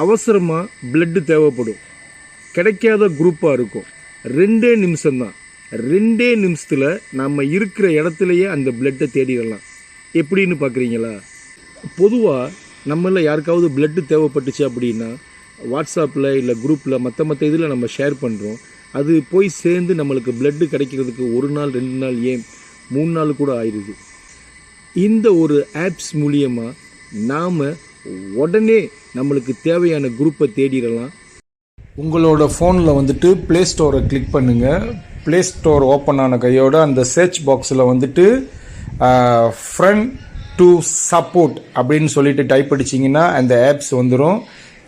அவசரமாக பிளட்டு தேவைப்படும், கிடைக்காத குரூப்பாக இருக்கும். 2 நிமிஷம்தான். 2 நிமிஷத்தில் நம்ம இருக்கிற இடத்துலையே அந்த பிளட்டை தேடிடலாம். எப்படின்னு பார்க்குறீங்களா? பொதுவாக நம்மள யாருக்காவது பிளட்டு தேவைப்பட்டுச்சு அப்படின்னா வாட்ஸ்அப்பில் இல்லை குரூப்பில் மற்ற இதில் நம்ம ஷேர் பண்ணுறோம். அது போய் சேர்ந்து நம்மளுக்கு பிளட்டு கிடைக்கிறதுக்கு 1 நாள் 2 நாள் ஏன் 3 நாள் கூட ஆயிடுது. இந்த ஒரு ஆப்ஸ் மூலியமாக நாம் உடனே நம்மளுக்கு தேவையான குரூப்பை தேடிடலாம். உங்களோட ஃபோனில் வந்துட்டு ப்ளே ஸ்டோரை கிளிக் பண்ணுங்கள். ப்ளே ஸ்டோர் ஓப்பன் ஆன கையோட அந்த சர்ச் பாக்ஸில் வந்துட்டு ஃப்ரெண்ட் டு சப்போர்ட் அப்படின்னு சொல்லிட்டு டைப் அடிச்சிங்கன்னா அந்த ஆப்ஸ் வந்துடும்.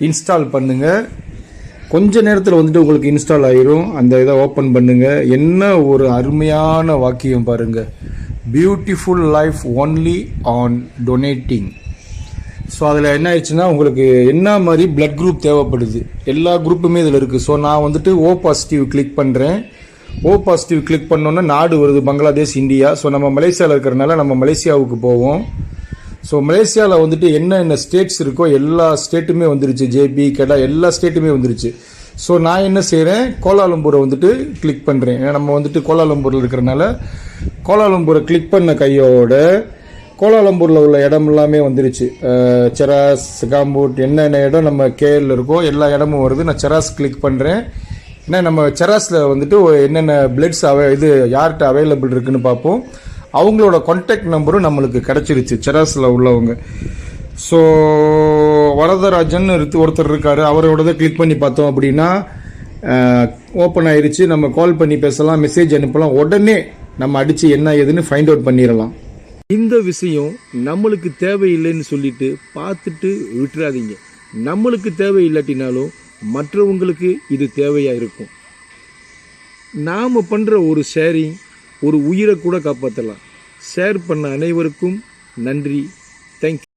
இன்ஸ்டால் பண்ணுங்கள். கொஞ்ச நேரத்தில் வந்துட்டு உங்களுக்கு இன்ஸ்டால் ஆயிரும். அந்த இதை ஓப்பன் பண்ணுங்கள். என்ன ஒரு அருமையான வாக்கியம் பாருங்கள், beautiful life only on donating. So அதில் என்ன ஆயிடுச்சுன்னா உங்களுக்கு என்ன மாதிரி பிளட் குரூப் தேவைப்படுது எல்லா குரூப்புமே இதில் இருக்குது. ஸோ நான் வந்துட்டு O பாசிட்டிவ் கிளிக் பண்ணுறேன். O பாசிட்டிவ் கிளிக் பண்ணோன்னா நாடு வருது பங்களாதேஷ், இந்தியா. ஸோ நம்ம மலேசியாவில் இருக்கிறனால நம்ம மலேசியாவுக்கு போவோம். ஸோ மலேசியாவில் வந்துட்டு என்ன ஸ்டேட்ஸ் இருக்கோ எல்லா ஸ்டேட்டுமே வந்துருச்சு. ஜேபி, கெடா எல்லா ஸ்டேட்டுமே வந்துருச்சு. ஸோ நான் என்ன செய்கிறேன், கோலாலம்பூரை வந்துட்டு கிளிக் பண்ணுறேன். ஏன்னா நம்ம வந்துட்டு கோலாலம்பூரில் இருக்கிறனால கோலாலம்பூரை கிளிக் பண்ண கையோட கோலாலம்பூரில் உள்ள இடம் எல்லாமே வந்துருச்சு. செராஸ், காம்பூட், என்னென்ன இடம் நம்ம கேஎல் இருக்கோ எல்லா இடமும் வருது. நான் செராஸ் கிளிக் பண்ணுறேன். ஏன்னா நம்ம செராஸில் வந்துட்டு என்னென்ன பிளட்ஸ் யார்கிட்ட அவைலபிள் இருக்குன்னு பார்ப்போம். அவங்களோட கான்டாக்ட் நம்பரும் நம்மளுக்கு கிடச்சிருச்சு செராஸில் உள்ளவங்க. ஸோ வரதராஜன் ஒருத்தர் இருக்கார், அவரோடதை கிளிக் பண்ணி பார்த்தோம் அப்படின்னா ஓப்பன் ஆயிடுச்சு. நம்ம கால் பண்ணி பேசலாம், மெசேஜ் அனுப்பலாம். உடனே நம்ம அடித்து என்ன ஏதுன்னு ஃபைண்ட் அவுட் பண்ணிடலாம். இந்த விஷயம் நம்மளுக்கு தேவையில்லைன்னு சொல்லிட்டு பார்த்துட்டு விட்டுறாதீங்க. நம்மளுக்கு தேவையில்லாட்டினாலும் மற்றவங்களுக்கு இது தேவையாக இருக்கும். நாம் பண்ணுற ஒரு ஷேரிங் ஒரு உயிரை கூட காப்பாற்றலாம். ஷேர் பண்ண அனைவருக்கும் நன்றி. தேங்க்யூ.